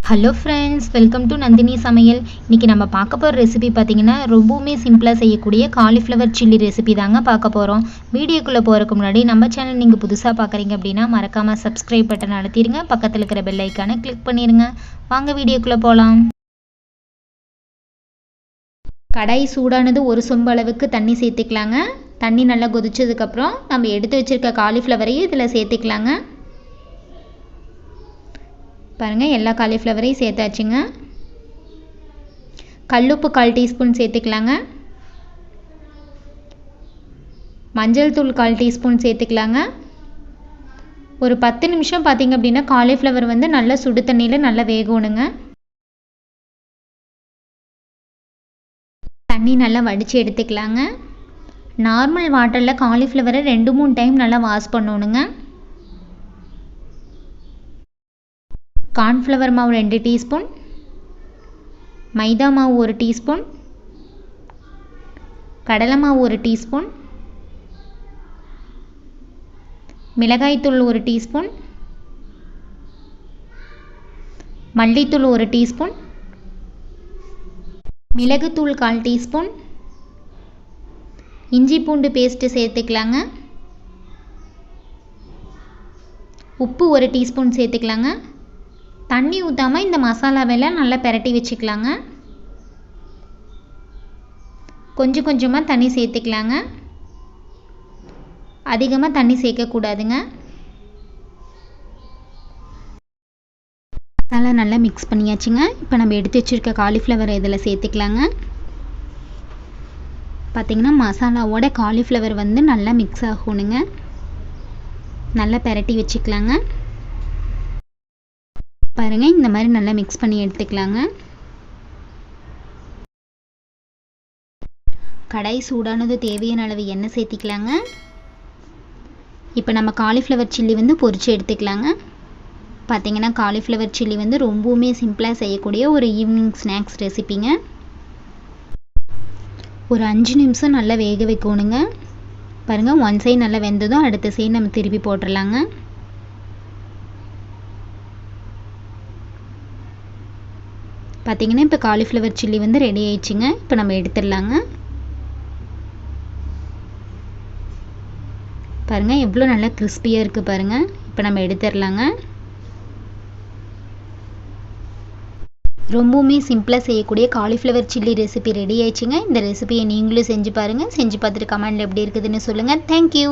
Hello friends, welcome to Nandini சமையல். இன்றைக்கி நம்ம பார்க்க போகிற ரெசிபி பார்த்திங்கன்னா ரொம்பவுமே சிம்பிளாக செய்யக்கூடிய காலிஃப்ளவர் சில்லி ரெசிபி தாங்க பார்க்க போகிறோம். வீடியோக்குள்ளே போகிறதுக்கு முன்னாடி நம்ம சேனல் நீங்கள் புதுசாக பார்க்குறீங்க அப்படின்னா மறக்காமல் சப்ஸ்கிரைப் பட்டன் அழுத்திடுங்க. பக்கத்தில் இருக்கிற பெல் ஐக்கானை கிளிக் பண்ணிடுங்க. வாங்க வீடியோக்குள்ளே போகலாம். கடாய் சூடானது ஒரு சொம்பு அளவுக்கு தண்ணி சேர்த்துக்கலாங்க. தண்ணி நல்லா கொதிச்சதுக்கப்புறம் நம்ம எடுத்து வச்சுருக்க காலிஃப்ளவரையும் இதில் சேர்த்துக்கலாங்க. பாருங்கள், எல்லா காலிஃப்ளவரையும் சேர்த்தாச்சுங்க. கல்லுப்பு 1/4 டீஸ்பூன் சேர்த்துக்கலாங்க. மஞ்சள் தூள் 1/4 டீஸ்பூன் சேர்த்துக்கலாங்க. ஒரு 10 நிமிஷம் பார்த்திங்க அப்படின்னா காலிஃப்ளவர் நல்லா சுடு தண்ணியில் நல்லா வேகணுங்க. தண்ணி நல்லா வடித்து எடுத்துக்கலாங்க. நார்மல் வாட்டரில் காலிஃப்ளவரை 2-3 டைம் நல்லா வாஷ் பண்ணணுங்க. கார்ன்ஃப்ளவர் மாவு 2 டீஸ்பூன், மைதா மாவு 1 டீஸ்பூன், கடலை மாவு 1 டீஸ்பூன், மிளகாய்த்தூள் 1 டீஸ்பூன், மல்லித்தூள் 1 டீஸ்பூன், மிளகுத்தூள் 1/4 டீஸ்பூன், இஞ்சி பூண்டு பேஸ்ட்டு சேர்த்துக்கலாங்க. உப்பு 1 டீஸ்பூன் சேர்த்துக்கலாங்க. தண்ணி ஊற்றாமல் இந்த மசாலாவெல்லாம் நல்லா பிரட்டி வச்சுக்கலாங்க. கொஞ்சம் கொஞ்சமாக தண்ணி சேர்த்துக்கலாங்க. அதிகமாக தண்ணி சேர்க்கக்கூடாதுங்க. மசாலா நல்லா மிக்ஸ் பண்ணியாச்சுங்க. இப்போ நம்ம எடுத்து வச்சுருக்க காலிஃப்ளவரை இதில் சேர்த்துக்கலாங்க. பார்த்திங்கன்னா மசாலாவோட காலிஃப்ளவர் நல்லா மிக்ஸ் ஆகணுங்க. நல்லா பிரட்டி வச்சுக்கலாங்க. பாருங்கள், இந்த மாதிரி நல்லா மிக்ஸ் பண்ணி எடுத்துக்கலாங்க. கடாய் சூடானது தேவையான அளவு எண்ணெய் சேர்த்திக்கலாங்க. இப்போ நம்ம காலிஃப்ளவர் சில்லி பொரித்து எடுத்துக்கலாங்க. பார்த்திங்கன்னா காலிஃப்ளவர் சில்லி ரொம்பவுமே சிம்பிளாக செய்யக்கூடிய ஒரு ஈவினிங் ஸ்நாக்ஸ் ரெசிபிங்க. ஒரு 5 நிமிஷம் நல்லா வேக வைக்கணுங்க. பாருங்கள், ஒன் சைடு நல்லா வெந்ததும் அடுத்த சைடு நம்ம திருப்பி போட்டுடலாங்க. பார்த்திங்கன்னா இப்போ காலிஃப்ளவர் சில்லி ரெடி ஆயிடுச்சுங்க. இப்போ நம்ம எடுத்துடலாங்க. பாருங்கள், எவ்வளோ நல்லா கிறிஸ்பியாக இருக்குது பாருங்கள். இப்போ நம்ம எடுத்துடலாங்க. ரொம்பவுமே சிம்பிளாக செய்யக்கூடிய காலிஃப்ளவர் சில்லி ரெசிபி ரெடி ஆயிடுச்சுங்க. இந்த ரெசிபியை நீங்களும் செஞ்சு பாருங்கள். செஞ்சு பார்த்துட்டு கமெண்டில் எப்படி இருக்குதுன்னு சொல்லுங்கள். தேங்க்யூ.